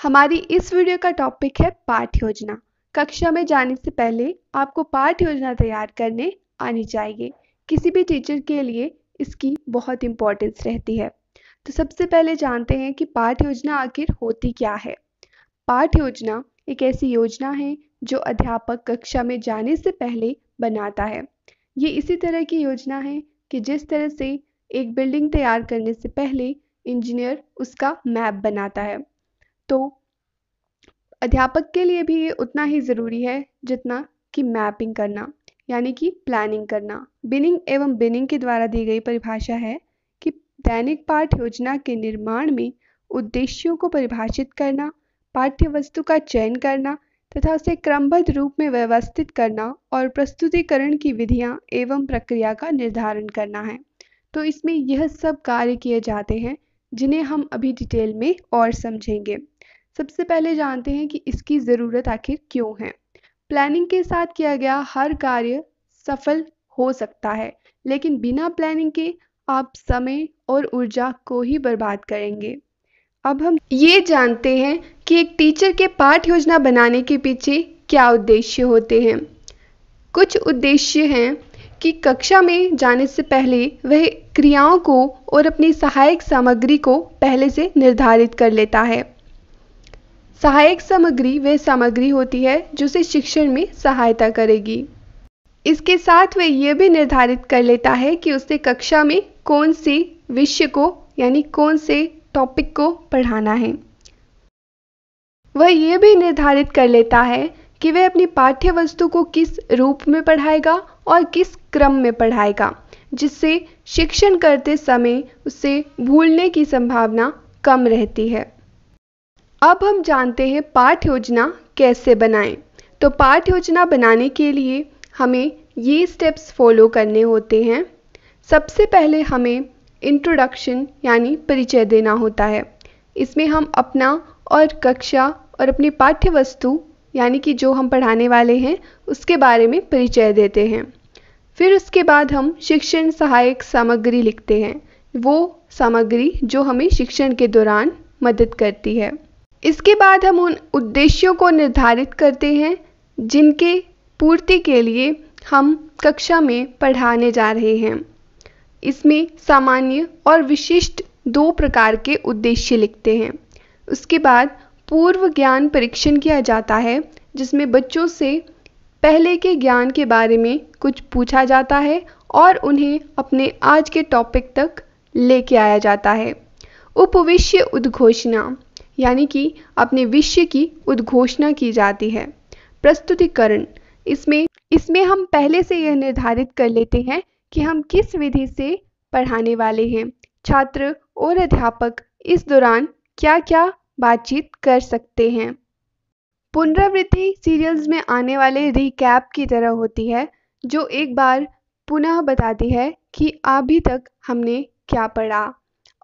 हमारी इस वीडियो का टॉपिक है पाठ योजना। कक्षा में जाने से पहले आपको पाठ योजना तैयार करने आनी चाहिए। किसी भी टीचर के लिए इसकी बहुत इम्पोर्टेंस रहती है। तो सबसे पहले जानते हैं कि पाठ योजना आखिर होती क्या है। पाठ योजना एक ऐसी योजना है जो अध्यापक कक्षा में जाने से पहले बनाता है। ये इसी तरह की योजना है कि जिस तरह से एक बिल्डिंग तैयार करने से पहले इंजीनियर उसका मैप बनाता है, तो अध्यापक के लिए भी ये उतना ही ज़रूरी है जितना कि मैपिंग करना, यानी कि प्लानिंग करना। बिनिंग के द्वारा दी गई परिभाषा है कि दैनिक पाठ योजना के निर्माण में उद्देश्यों को परिभाषित करना, पाठ्य वस्तु का चयन करना तथा उसे क्रमबद्ध रूप में व्यवस्थित करना और प्रस्तुतिकरण की विधियां एवं प्रक्रिया का निर्धारण करना है। तो इसमें यह सब कार्य किए जाते हैं जिन्हें हम अभी डिटेल में और समझेंगे। सबसे पहले जानते हैं कि इसकी ज़रूरत आखिर क्यों है। प्लानिंग के साथ किया गया हर कार्य सफल हो सकता है, लेकिन बिना प्लानिंग के आप समय और ऊर्जा को ही बर्बाद करेंगे। अब हम ये जानते हैं कि एक टीचर के पाठ योजना बनाने के पीछे क्या उद्देश्य होते हैं। कुछ उद्देश्य हैं कि कक्षा में जाने से पहले वह क्रियाओं को और अपनी सहायक सामग्री को पहले से निर्धारित कर लेता है। सहायक सामग्री वह सामग्री होती है जो उसे शिक्षण में सहायता करेगी। इसके साथ वह यह भी निर्धारित कर लेता है कि उसे कक्षा में कौन से विषय को यानी कौन से टॉपिक को पढ़ाना है। वह यह भी निर्धारित कर लेता है कि वह अपनी पाठ्य वस्तु को किस रूप में पढ़ाएगा और किस क्रम में पढ़ाएगा, जिससे शिक्षण करते समय उसे भूलने की संभावना कम रहती है। अब हम जानते हैं पाठ योजना कैसे बनाएं। तो पाठ योजना बनाने के लिए हमें ये स्टेप्स फॉलो करने होते हैं। सबसे पहले हमें इंट्रोडक्शन यानी परिचय देना होता है। इसमें हम अपना और कक्षा और अपनी पाठ्य वस्तु यानी कि जो हम पढ़ाने वाले हैं उसके बारे में परिचय देते हैं। फिर उसके बाद हम शिक्षण सहायक सामग्री लिखते हैं, वो सामग्री जो हमें शिक्षण के दौरान मदद करती है। इसके बाद हम उन उद्देश्यों को निर्धारित करते हैं जिनके पूर्ति के लिए हम कक्षा में पढ़ाने जा रहे हैं। इसमें सामान्य और विशिष्ट दो प्रकार के उद्देश्य लिखते हैं। उसके बाद पूर्व ज्ञान परीक्षण किया जाता है, जिसमें बच्चों से पहले के ज्ञान के बारे में कुछ पूछा जाता है और उन्हें अपने आज के टॉपिक तक लेके आया जाता है। उपविषय उद्घोषणा यानी कि अपने विषय की उद्घोषणा की जाती है। प्रस्तुतिकरण, इसमें हम पहले से यह निर्धारित कर लेते हैं कि हम किस विधि से पढ़ाने वाले हैं। छात्र और अध्यापक इस दौरान क्या क्या बातचीत कर सकते हैं। पुनरावृत्ति सीरियल्स में आने वाले रिकैप की तरह होती है, जो एक बार पुनः बताती है कि अभी तक हमने क्या पढ़ा।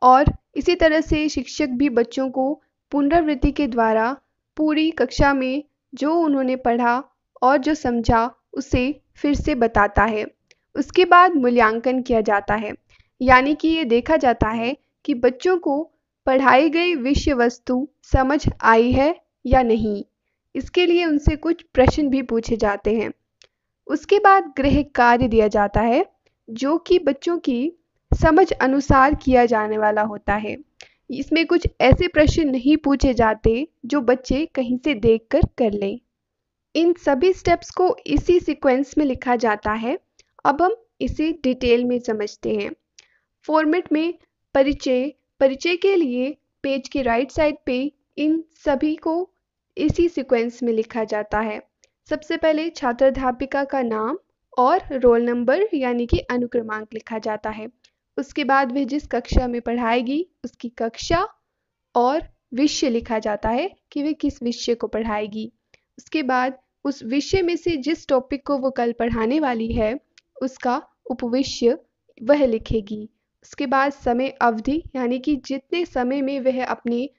और इसी तरह से शिक्षक भी बच्चों को पुनरावृत्ति के द्वारा पूरी कक्षा में जो उन्होंने पढ़ा और जो समझा उसे फिर से बताता है। उसके बाद मूल्यांकन किया जाता है, यानी कि ये देखा जाता है कि बच्चों को पढ़ाई गई विषय वस्तु समझ आई है या नहीं। इसके लिए उनसे कुछ प्रश्न भी पूछे जाते हैं। उसके बाद गृह कार्य दिया जाता है, जो कि बच्चों की समझ अनुसार किया जाने वाला होता है। इसमें कुछ ऐसे प्रश्न नहीं पूछे जाते जो बच्चे कहीं से देखकर कर लें। इन सभी स्टेप्स को इसी सीक्वेंस में लिखा जाता है। अब हम इसे डिटेल में समझते हैं। फॉर्मेट में परिचय के लिए पेज के राइट साइड पे इन सभी को इसी सीक्वेंस में लिखा जाता है। सबसे पहले छात्र अध्यापिका का नाम और रोल नंबर यानी कि अनुक्रमांक लिखा जाता है। उसके बाद वह जिस कक्षा में पढ़ाएगी उसकी कक्षा और विषय लिखा जाता है कि वह किस विषय को पढ़ाएगी। उसके बाद उस विषय में से जिस टॉपिक को वो कल पढ़ाने वाली है उसका उपविषय वह लिखेगी। उसके बाद समय अवधि यानी कि जितने समय में वह अपने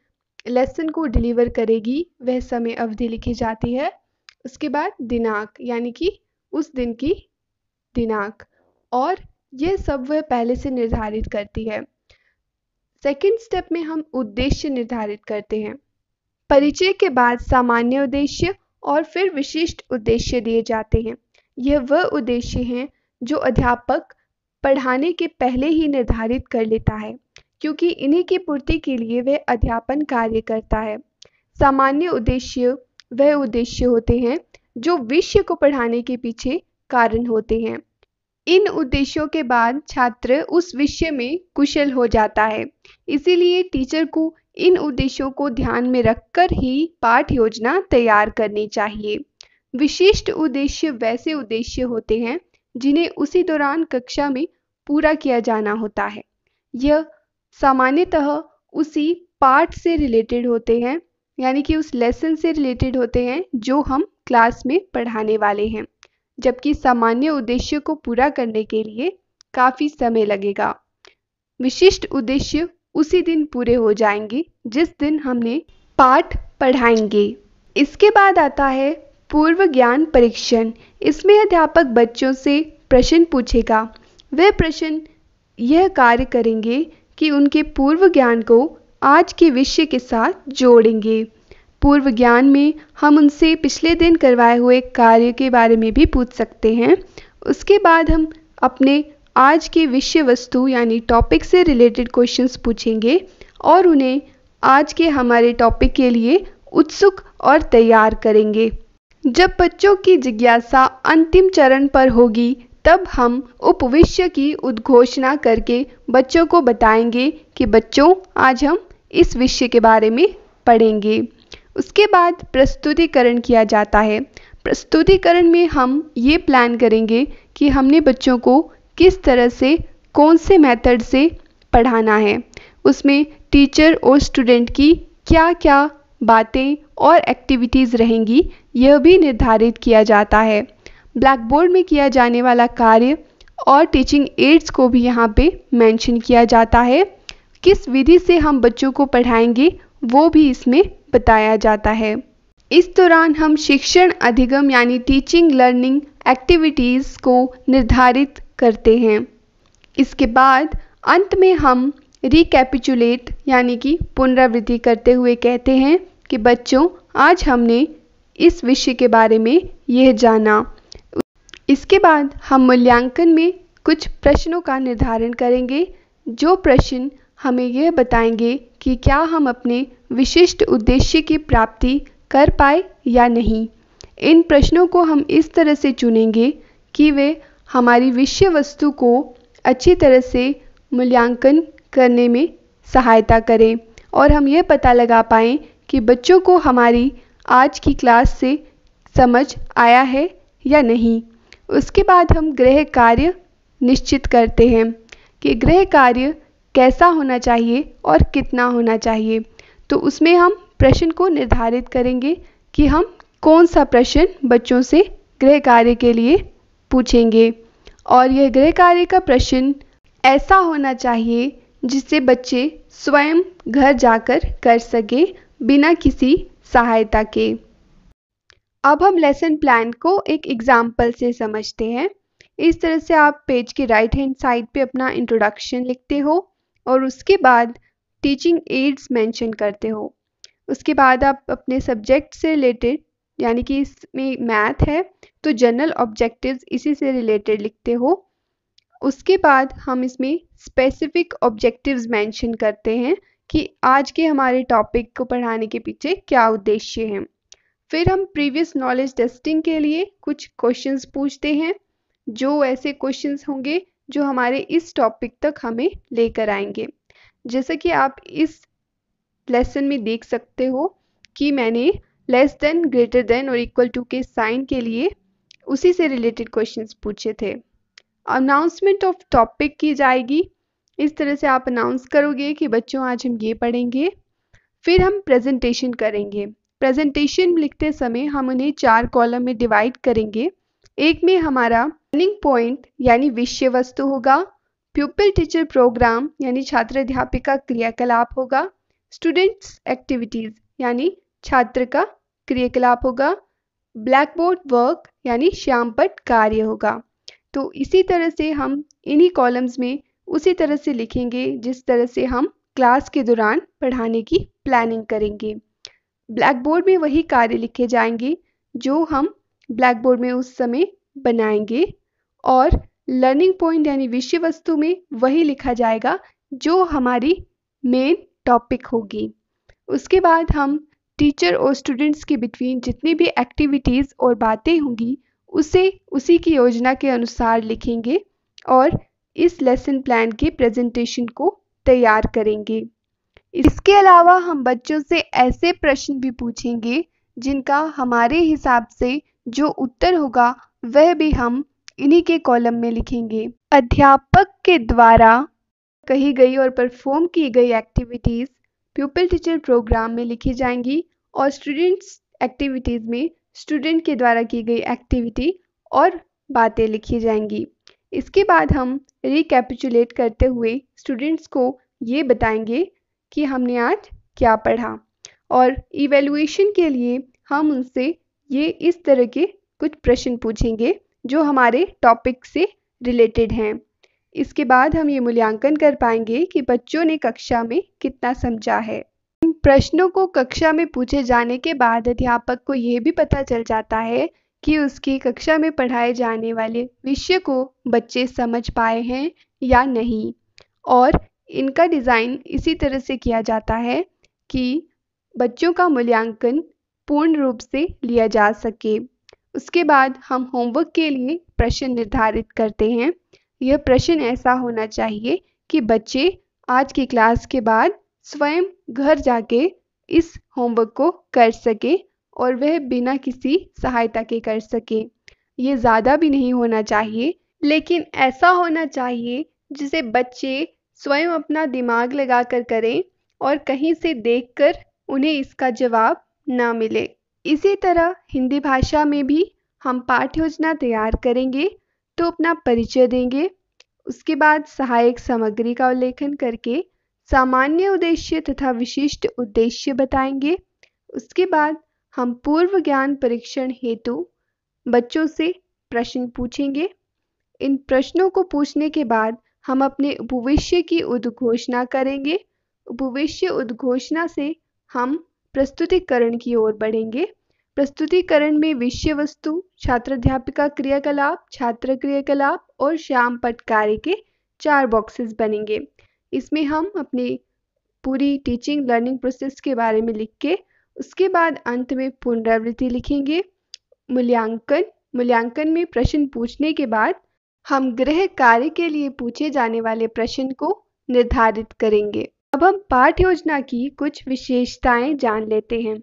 लेसन को डिलीवर करेगी वह समय अवधि लिखी जाती है। उसके बाद दिनांक यानी कि उस दिन की दिनांक, और यह सब वह पहले से निर्धारित करती है। सेकंड स्टेप में हम उद्देश्य निर्धारित करते हैं। परिचय के बाद सामान्य उद्देश्य और फिर विशिष्ट उद्देश्य दिए जाते हैं। यह वह उद्देश्य हैं जो अध्यापक पढ़ाने के पहले ही निर्धारित कर लेता है, क्योंकि इन्हीं की पूर्ति के लिए वह अध्यापन कार्य करता है। सामान्य उद्देश्य वह उद्देश्य होते हैं जो विषय को पढ़ाने के पीछे कारण होते हैं। इन उद्देश्यों के बाद छात्र उस विषय में कुशल हो जाता है। इसीलिए टीचर को इन उद्देश्यों को ध्यान में रखकर ही पाठ योजना तैयार करनी चाहिए। विशिष्ट उद्देश्य वैसे उद्देश्य होते हैं जिन्हें उसी दौरान कक्षा में पूरा किया जाना होता है। यह सामान्यतः उसी पाठ से रिलेटेड होते हैं, यानी कि उस लेसन से रिलेटेड होते हैं जो हम क्लास में पढ़ाने वाले हैं, जबकि सामान्य उद्देश्य को पूरा करने के लिए काफ़ी समय लगेगा। विशिष्ट उद्देश्य उसी दिन पूरे हो जाएंगे जिस दिन हमने पाठ पढ़ाएंगे। इसके बाद आता है पूर्व ज्ञान परीक्षण। इसमें अध्यापक बच्चों से प्रश्न पूछेगा। वे प्रश्न यह कार्य करेंगे कि उनके पूर्व ज्ञान को आज के विषय के साथ जोड़ेंगे। पूर्व ज्ञान में हम उनसे पिछले दिन करवाए हुए कार्य के बारे में भी पूछ सकते हैं। उसके बाद हम अपने आज के विषय वस्तु यानी टॉपिक से रिलेटेड क्वेश्चंस पूछेंगे और उन्हें आज के हमारे टॉपिक के लिए उत्सुक और तैयार करेंगे। जब बच्चों की जिज्ञासा अंतिम चरण पर होगी तब हम उपविषय की उद्घोषणा करके बच्चों को बताएंगे कि बच्चों आज हम इस विषय के बारे में पढ़ेंगे। उसके बाद प्रस्तुतिकरण किया जाता है। प्रस्तुतिकरण में हम ये प्लान करेंगे कि हमने बच्चों को किस तरह से कौन से मेथड से पढ़ाना है। उसमें टीचर और स्टूडेंट की क्या क्या बातें और एक्टिविटीज़ रहेंगी यह भी निर्धारित किया जाता है। ब्लैक बोर्ड में किया जाने वाला कार्य और टीचिंग एड्स को भी यहाँ पे मेंशन किया जाता है। किस विधि से हम बच्चों को पढ़ाएंगे वो भी इसमें बताया जाता है। इस दौरान हम शिक्षण अधिगम यानी टीचिंग लर्निंग एक्टिविटीज़ को निर्धारित करते हैं। इसके बाद अंत में हम रिकैपिचुलेट यानी कि पुनरावृत्ति करते हुए कहते हैं कि बच्चों आज हमने इस विषय के बारे में यह जाना। इसके बाद हम मूल्यांकन में कुछ प्रश्नों का निर्धारण करेंगे, जो प्रश्न हमें यह बताएंगे कि क्या हम अपने विशिष्ट उद्देश्य की प्राप्ति कर पाए या नहीं। इन प्रश्नों को हम इस तरह से चुनेंगे कि वे हमारी विषय वस्तु को अच्छी तरह से मूल्यांकन करने में सहायता करें और हम यह पता लगा पाएँ कि बच्चों को हमारी आज की क्लास से समझ आया है या नहीं। उसके बाद हम गृह कार्य निश्चित करते हैं कि गृह कार्य कैसा होना चाहिए और कितना होना चाहिए। तो उसमें हम प्रश्न को निर्धारित करेंगे कि हम कौन सा प्रश्न बच्चों से गृह कार्य के लिए पूछेंगे और यह गृह कार्य का प्रश्न ऐसा होना चाहिए जिससे बच्चे स्वयं घर जाकर कर सके बिना किसी सहायता के। अब हम लेसन प्लान को एक एग्जाम्पल से समझते हैं। इस तरह से आप पेज के राइट हैंड साइड पे अपना इंट्रोडक्शन लिखते हो और उसके बाद टीचिंग एड्स मेंशन करते हो। उसके बाद आप अपने सब्जेक्ट से रिलेटेड यानी कि इसमें मैथ है तो जनरल ऑब्जेक्टिव्स इसी से रिलेटेड लिखते हो। उसके बाद हम इसमें स्पेसिफिक ऑब्जेक्टिव्स मेंशन करते हैं कि आज के हमारे टॉपिक को पढ़ाने के पीछे क्या उद्देश्य हैं। फिर हम प्रीवियस नॉलेज टेस्टिंग के लिए कुछ क्वेश्चंस पूछते हैं, जो ऐसे क्वेश्चंस होंगे जो हमारे इस टॉपिक तक हमें लेकर आएंगे। जैसा कि आप इस लेसन में देख सकते हो कि मैंने लेस देन, ग्रेटर देन और इक्वल टू के साइन के लिए उसी से रिलेटेड क्वेश्चंस पूछे थे। अनाउंसमेंट ऑफ टॉपिक की जाएगी। इस तरह से आप अनाउंस करोगे कि बच्चों आज हम ये पढ़ेंगे। फिर हम प्रेजेंटेशन करेंगे। प्रेजेंटेशन लिखते समय हम उन्हें 4 कॉलम में डिवाइड करेंगे। एक में हमारा लर्निंग पॉइंट यानी विषय वस्तु होगा, प्यूपिल टीचर प्रोग्राम यानी छात्र अध्यापिका क्रियाकलाप होगा, स्टूडेंट्स एक्टिविटीज़ यानी छात्र का क्रियाकलाप होगा, ब्लैक बोर्ड वर्क यानी श्यामपट्ट कार्य होगा। तो इसी तरह से हम इन्हीं कॉलम्स में उसी तरह से लिखेंगे जिस तरह से हम क्लास के दौरान पढ़ाने की प्लानिंग करेंगे। ब्लैक बोर्ड में वही कार्य लिखे जाएंगे जो हम ब्लैक बोर्ड में उस समय बनाएंगे, और लर्निंग पॉइंट यानी विषय वस्तु में वही लिखा जाएगा जो हमारी मेन टॉपिक होगी। उसके बाद हम टीचर और स्टूडेंट्स के बिटवीन जितनी भी एक्टिविटीज़ और बातें होंगी उसे उसी की योजना के अनुसार लिखेंगे और इस लेसन प्लान के प्रेजेंटेशन को तैयार करेंगे। इसके अलावा हम बच्चों से ऐसे प्रश्न भी पूछेंगे जिनका हमारे हिसाब से जो उत्तर होगा वह भी हम इन्हीं के कॉलम में लिखेंगे। अध्यापक के द्वारा कही गई और परफॉर्म की गई एक्टिविटीज़ प्यूपिल टीचर प्रोग्राम में लिखी जाएंगी और स्टूडेंट्स एक्टिविटीज़ में स्टूडेंट के द्वारा की गई एक्टिविटी और बातें लिखी जाएंगी। इसके बाद हम रिकैपिचुलेट करते हुए स्टूडेंट्स को ये बताएंगे कि हमने आज क्या पढ़ा, और इवैल्यूएशन के लिए हम उनसे ये इस तरह के कुछ प्रश्न पूछेंगे जो हमारे टॉपिक से रिलेटेड हैं। इसके बाद हम ये मूल्यांकन कर पाएंगे कि बच्चों ने कक्षा में कितना समझा है। इन प्रश्नों को कक्षा में पूछे जाने के बाद अध्यापक को ये भी पता चल जाता है कि उसकी कक्षा में पढ़ाए जाने वाले विषय को बच्चे समझ पाए हैं या नहीं, और इनका डिज़ाइन इसी तरह से किया जाता है कि बच्चों का मूल्यांकन पूर्ण रूप से लिया जा सके। उसके बाद हम होमवर्क के लिए प्रश्न निर्धारित करते हैं। यह प्रश्न ऐसा होना चाहिए कि बच्चे आज की क्लास के बाद स्वयं घर जाके इस होमवर्क को कर सके और वह बिना किसी सहायता के कर सके। ये ज़्यादा भी नहीं होना चाहिए, लेकिन ऐसा होना चाहिए जिसे बच्चे स्वयं अपना दिमाग लगाकर करें और कहीं से देखकर उन्हें इसका जवाब ना मिले। इसी तरह हिंदी भाषा में भी हम पाठ्य योजना तैयार करेंगे तो अपना परिचय देंगे। उसके बाद सहायक सामग्री का उल्लेखन करके सामान्य उद्देश्य तथा विशिष्ट उद्देश्य बताएंगे। उसके बाद हम पूर्व ज्ञान परीक्षण हेतु बच्चों से प्रश्न पूछेंगे। इन प्रश्नों को पूछने के बाद हम अपने उपविष्य की उद्घोषणा करेंगे। उपविष्य उद्घोषणा से हम प्रस्तुतिकरण की ओर बढ़ेंगे। प्रस्तुतिकरण में विषय वस्तु, छात्र-अध्यापिका क्रियाकलाप, छात्र क्रियाकलाप और श्याम पट्ट कार्य के 4 बॉक्सेस बनेंगे। इसमें हम अपनी पूरी टीचिंग लर्निंग प्रोसेस के बारे में लिख के उसके बाद अंत में पुनरावृत्ति लिखेंगे। मूल्यांकन में प्रश्न पूछने के बाद हम गृह कार्य के लिए पूछे जाने वाले प्रश्न को निर्धारित करेंगे। अब हम पाठ्य योजना की कुछ विशेषताएं जान लेते हैं।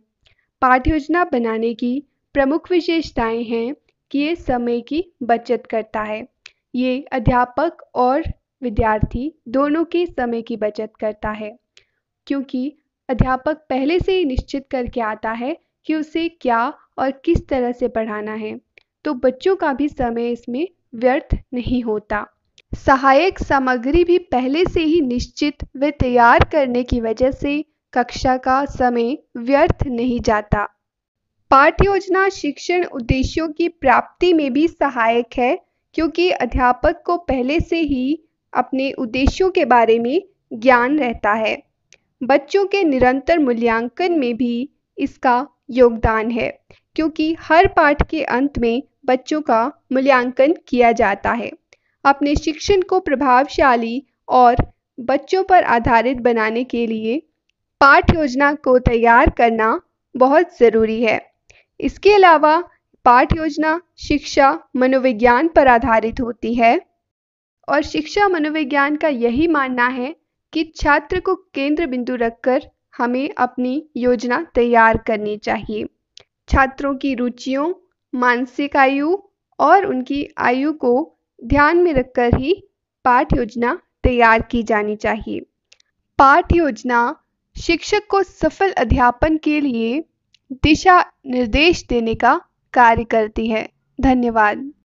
पाठ्य योजना बनाने की प्रमुख विशेषताएं हैं कि ये समय की बचत करता है। ये अध्यापक और विद्यार्थी दोनों के समय की बचत करता है, क्योंकि अध्यापक पहले से ही निश्चित करके आता है कि उसे क्या और किस तरह से पढ़ाना है, तो बच्चों का भी समय इसमें व्यर्थ नहीं होता। सहायक सामग्री भी पहले से ही निश्चित व तैयार करने की वजह से कक्षा का समय व्यर्थ नहीं जाता। पाठ्य योजना शिक्षण उद्देश्यों की प्राप्ति में भी सहायक है, क्योंकि अध्यापक को पहले से ही अपने उद्देश्यों के बारे में ज्ञान रहता है। बच्चों के निरंतर मूल्यांकन में भी इसका योगदान है, क्योंकि हर पाठ के अंत में बच्चों का मूल्यांकन किया जाता है। अपने शिक्षण को प्रभावशाली और बच्चों पर आधारित बनाने के लिए पाठ्य योजना को तैयार करना बहुत ज़रूरी है। इसके अलावा पाठ्य योजना शिक्षा मनोविज्ञान पर आधारित होती है, और शिक्षा मनोविज्ञान का यही मानना है कि छात्र को केंद्र बिंदु रखकर हमें अपनी योजना तैयार करनी चाहिए। छात्रों की रुचियों, मानसिक आयु और उनकी आयु को ध्यान में रखकर ही पाठ्य योजना तैयार की जानी चाहिए। पाठ्य योजना शिक्षक को सफल अध्यापन के लिए दिशा निर्देश देने का कार्य करती है। धन्यवाद।